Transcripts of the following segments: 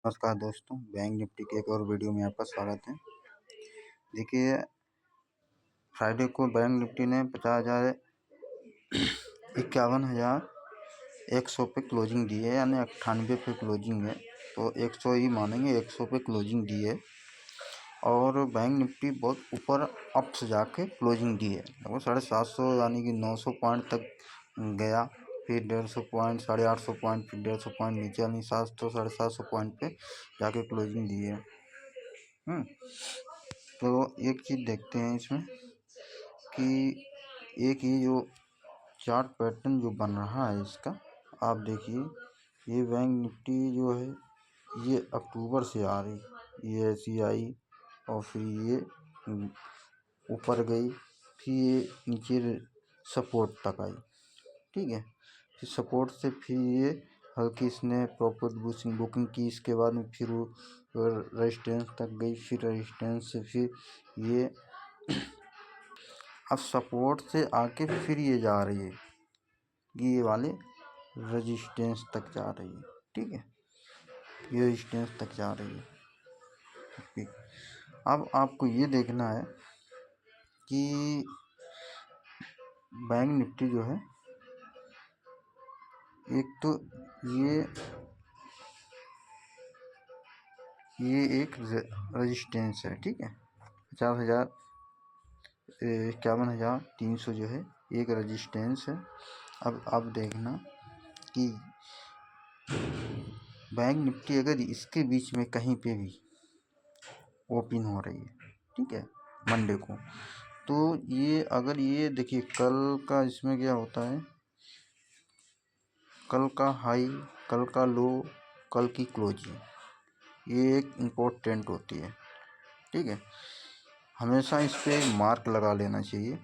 नमस्कार दोस्तों, bank Nifty के एक और वीडियो में आपका स्वागत है। देखिए, फ्राइडे को बैंक निफ्टी ने 51,100 पे क्लोजिंग दी है, यानी 98 पे क्लोजिंग है, तो 100 ही मानेंगे, 100 पे क्लोजिंग दी है। और बैंक निफ्टी बहुत ऊपर अप से जाके क्लोजिंग दी है, लगभग 750 यानी कि 900 पॉइंट तक गया, फिर 150 पॉइंट, 850 पॉइंट, फिर 150 पॉइंट नीचे, यानी 700 750 पॉइंट पे जाके क्लोजिंग दी है। तो एक चीज़ देखते हैं इसमें कि एक ये जो चार्ट पैटर्न जो बन रहा है इसका, आप देखिए, ये बैंक निफ्टी जो है ये अक्टूबर से आ रही, ये ऐसी आई और फिर ये ऊपर गई, फिर ये नीचे सपोर्ट तक आई, ठीक है। फिर सपोर्ट से फिर ये हल्की इसने प्रॉफिट बुकिंग की, इसके बाद में फिर वो रेजिस्टेंस तक गई, फिर रेजिस्टेंस से फिर ये अब सपोर्ट से आके फिर ये जा रही है, ये वाले रेजिस्टेंस तक जा रही है, ठीक है, ये रेजिस्टेंस तक जा रही है। ठीक, अब आपको ये देखना है कि बैंक निफ्टी जो है, एक तो ये एक रेजिस्टेंस है, ठीक है, 51,300 जो है एक रेजिस्टेंस है। अब आप देखना कि बैंक निफ्टी अगर इसके बीच में कहीं पे भी ओपन हो रही है, ठीक है, मंडे को, तो ये अगर ये देखिए कल का इसमें क्या होता है, कल का हाई, कल का लो, कल की क्लोजिंग, ये एक इम्पोर्टेंट होती है, ठीक है। हमेशा इस पे मार्क लगा लेना चाहिए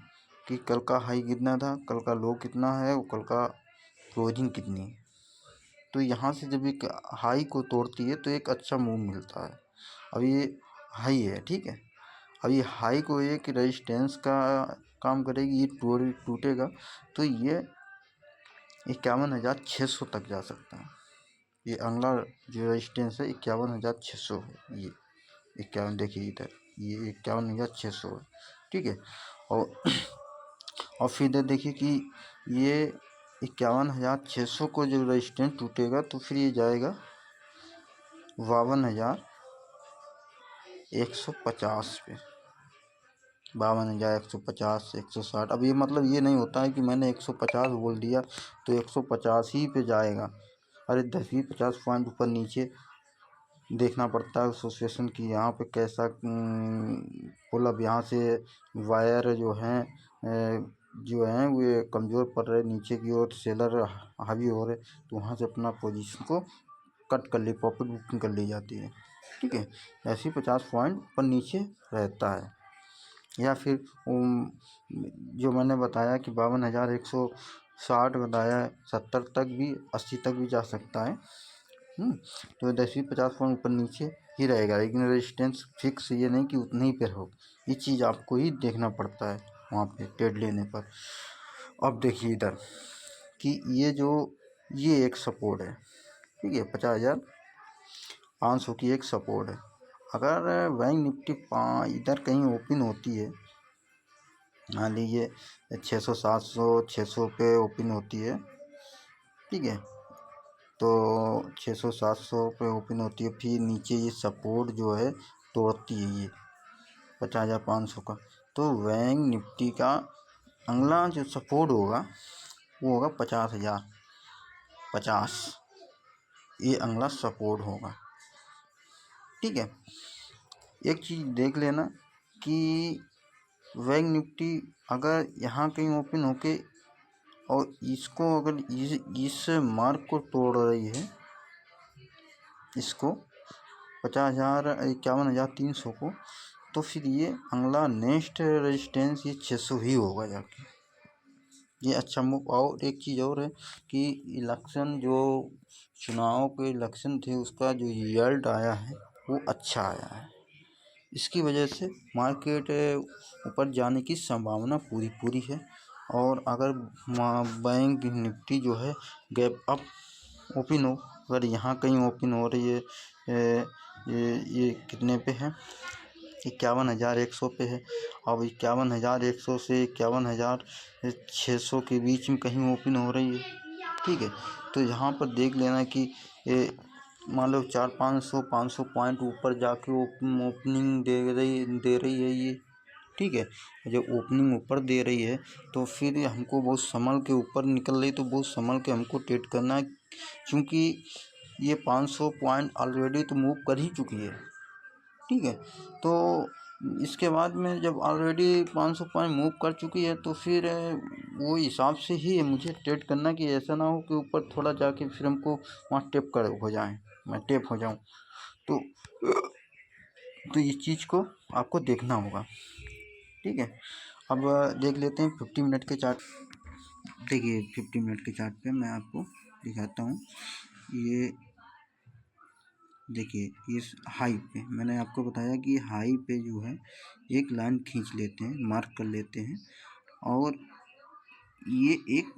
कि कल का हाई कितना था, कल का लो कितना है और कल का क्लोजिंग कितनी है। तो यहाँ से जब एक हाई को तोड़ती है तो एक अच्छा मूव मिलता है। अब ये हाई है, ठीक है, अब ये हाई को एक रेजिस्टेंस का काम करेगी, ये टूटेगा तो ये 51,600 तक जा सकता है। ये अगला जो रेजिस्टेंस है 51,600 है, ये 51, देखिए इधर ये 51,600 है, ठीक है। और फिर इधर देखिए कि ये 51,600 को जब रेजिस्टेंस टूटेगा तो फिर ये जाएगा 52,150 पे, 52,150, 160। अब ये मतलब ये नहीं होता है कि मैंने 150 बोल दिया तो 150 ही पे जाएगा। अरे 10-50 पॉइंट ऊपर नीचे देखना पड़ता है सिचुएशन की, यहाँ पे कैसा पुल, अब यहाँ से वायर जो हैं वो कमज़ोर पड़ रहे नीचे की ओर, सेलर हावी हो रहे, तो वहाँ से अपना पोजीशन को कट कर ली, प्रॉफिट बुकिंग कर ली जाती है, ठीक है। ऐसे ही 50 पॉइंट पर नीचे रहता है, या फिर जो मैंने बताया कि 52,160 बताया, 70 तक भी, 80 तक भी जा सकता है। तो 10-50 पॉइंट ऊपर नीचे ही रहेगा, लेकिन रेजिस्टेंस फिक्स ये नहीं कि उतने ही पर हो, ये चीज़ आपको ही देखना पड़ता है वहाँ पे ट्रेड लेने पर। अब देखिए इधर कि ये एक सपोर्ट है, ठीक है, 50,500 की एक सपोर्ट है। अगर बैंक निफ्टी इधर कहीं ओपन होती है, मान लीजिए 600 700 600 पे ओपन होती है, ठीक है, तो 600 700 पे ओपन होती है, फिर नीचे ये सपोर्ट जो है तोड़ती है, ये 50,500 का, तो बैंक निफ्टी का अगला जो सपोर्ट होगा वो होगा 50,050, ये अगला सपोर्ट होगा, ठीक है। एक चीज़ देख लेना कि बैंक निफ्टी अगर यहाँ कहीं ओपन होके और इसको अगर इस मार्क को तोड़ रही है, इसको 51,300 को, तो फिर ये अगला नेक्स्ट रेजिस्टेंस ये 600 ही होगा जाके, ये अच्छा मूव। और एक चीज़ और है कि इलेक्शन जो चुनाव के इलेक्शन थे उसका जो रिजल्ट आया है वो अच्छा आया है, इसकी वजह से मार्केट ऊपर जाने की संभावना पूरी है। और अगर बैंक निफ्टी जो है गैप अप ओपन हो अगर यहाँ कहीं ओपन हो रही है ये कितने पे है, 51,100 पे है। अब 51,100 से 51,600 के बीच में कहीं ओपन हो रही है, ठीक है। तो यहाँ पर देख लेना कि मान लो 400-500 पॉइंट ऊपर जाके ओपनिंग दे रही है ये, ठीक है। जब ओपनिंग ऊपर दे रही है तो फिर हमको बहुत संभल के, ऊपर निकल रही तो बहुत संभल के हमको ट्रेड करना है, क्योंकि ये 500 पॉइंट ऑलरेडी तो मूव कर ही चुकी है, ठीक है। तो इसके बाद में जब ऑलरेडी 500 पॉइंट मूव कर चुकी है तो फिर वो हिसाब से ही मुझे ट्रेड करना, कि ऐसा ना हो कि ऊपर थोड़ा जाके फिर हमको वहाँ टेप कर हो जाए, मैं टेप हो जाऊँ। तो इस चीज़ को आपको देखना होगा, ठीक है। अब देख लेते हैं 50 मिनट के चार्ट। देखिए 50 मिनट के चार्ट पे मैं आपको दिखाता हूँ। ये देखिए इस हाई पे मैंने आपको बताया कि हाई पे जो है एक लाइन खींच लेते हैं, मार्क कर लेते हैं, और ये एक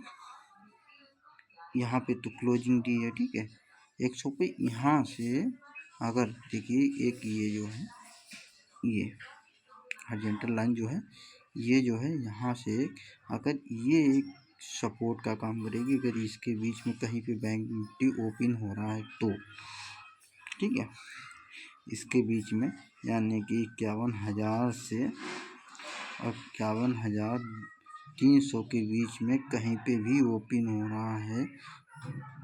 यहाँ पे तो क्लोजिंग दी है, ठीक है, 100 पे। यहाँ से अगर देखिए एक ये जो है ये हॉरिजॉन्टल लाइन जो है ये जो है यहाँ से अगर ये एक सपोर्ट का काम करेगी, अगर इसके बीच में कहीं पे बैंक निफ्टी ओपन हो रहा है तो, ठीक है, इसके बीच में यानी कि 51,000 से 51,300 के बीच में कहीं पे भी ओपन हो रहा है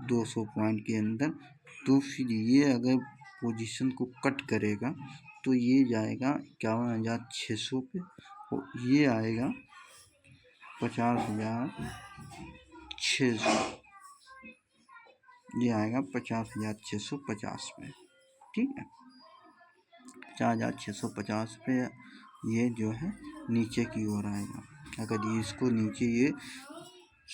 200 पॉइंट के अंदर, तो फिर ये अगर पोजीशन को कट करेगा तो ये जाएगा 51,600 पे, और ये आएगा 50,600, ये आएगा 50,650 पे, ठीक है। 50,650 पे ये जो है नीचे की ओर आएगा। अगर ये इसको नीचे ये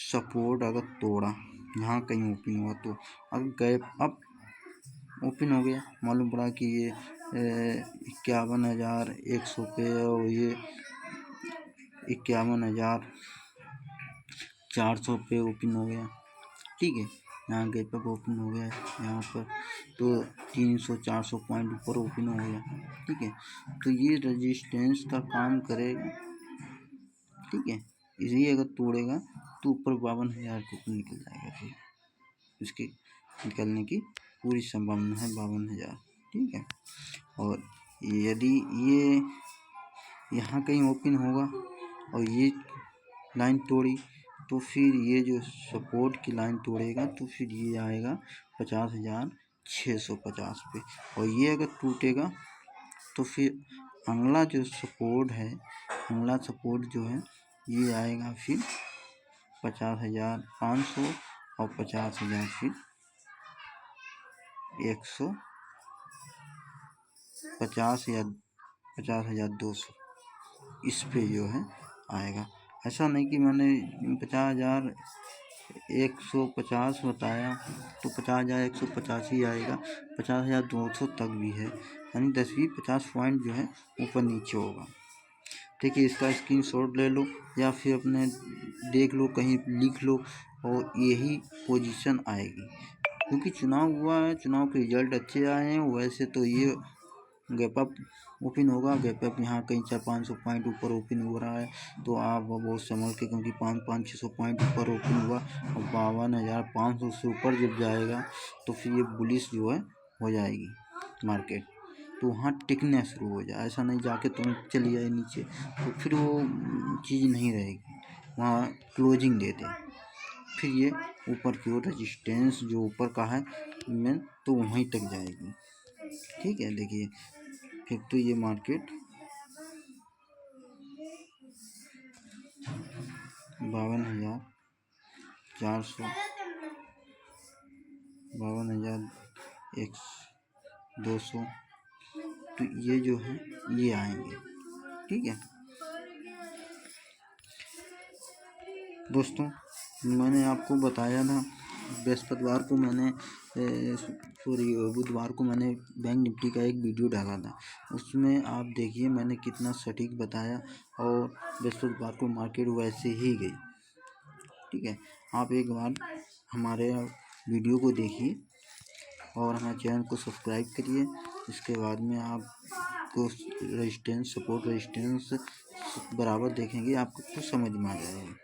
सपोर्ट अगर तोड़ा, यहाँ कहीं ओपन हुआ तो अगर गैप अप ओपन हो गया, मालूम पड़ा कि ये 51,100 पे और ये 51,400 पे ओपन हो गया, ठीक है। यहाँ गैप अप ओपन हो गया यहाँ पर, तो 300-400 पॉइंट ऊपर ओपन हो गया, ठीक है। तो ये रेजिस्टेंस का काम करेगा, ठीक है। इसे अगर तोड़ेगा तो ऊपर 52,000 के ऊपर निकल जाएगा, फिर इसके निकलने की पूरी संभावना है 52,000, ठीक है। और यदि ये यहाँ कहीं ओपन होगा और ये लाइन तोड़ी तो फिर ये जो सपोर्ट की लाइन तोड़ेगा तो फिर ये आएगा 50,650 पे, और ये अगर टूटेगा तो फिर अगला जो सपोर्ट है, अगला सपोर्ट जो है ये आएगा फिर 50,500 और 50,000 फिर 150 या 50,200 इस पे जो है आएगा। ऐसा नहीं कि मैंने 50,150 बताया तो 50,150 ही आएगा, 50,200 तक भी है, यानी 10-50 पॉइंट जो है ऊपर नीचे होगा। देखिए इसका स्क्रीनशॉट ले लो या फिर अपने देख लो, कहीं लिख लो, और यही पोजीशन आएगी, क्योंकि चुनाव हुआ है, चुनाव के रिजल्ट अच्छे आए हैं। वैसे तो ये गैप अप ओपन होगा, गैप अप यहाँ कहीं 400-500 पॉइंट ऊपर ओपन हो रहा है तो आप बहुत संभल के, क्योंकि 500-600 पॉइंट ऊपर ओपन हुआ और 52,500 से ऊपर जब जाएगा तो फिर ये बुलिश जो है हो जाएगी मार्केट, तो वहाँ टिकने शुरू हो जाए। ऐसा नहीं जाके तुम चली जाए नीचे, तो फिर वो चीज़ नहीं रहेगी, वहाँ क्लोजिंग दे दे, फिर ये ऊपर की ओर रेजिस्टेंस जो ऊपर का है में तो वहीं तक जाएगी, ठीक है। देखिए फिर तो ये मार्केट 52,400, 52,200, तो ये जो है ये आएंगे, ठीक है दोस्तों। मैंने आपको बताया था बृहस्पतिवार को मैंने बुधवार को मैंने बैंक निफ्टी का एक वीडियो डाला था, उसमें आप देखिए मैंने कितना सटीक बताया, और बृहस्पतिवार को मार्केट वैसे ही गई, ठीक है। आप एक बार हमारे वीडियो को देखिए, और हमारे चैनल को सब्सक्राइब करिए। इसके बाद में आपको रेजिस्टेंस सपोर्ट रेजिस्टेंस बराबर देखेंगे, आपको कुछ समझ में आ जाएगा।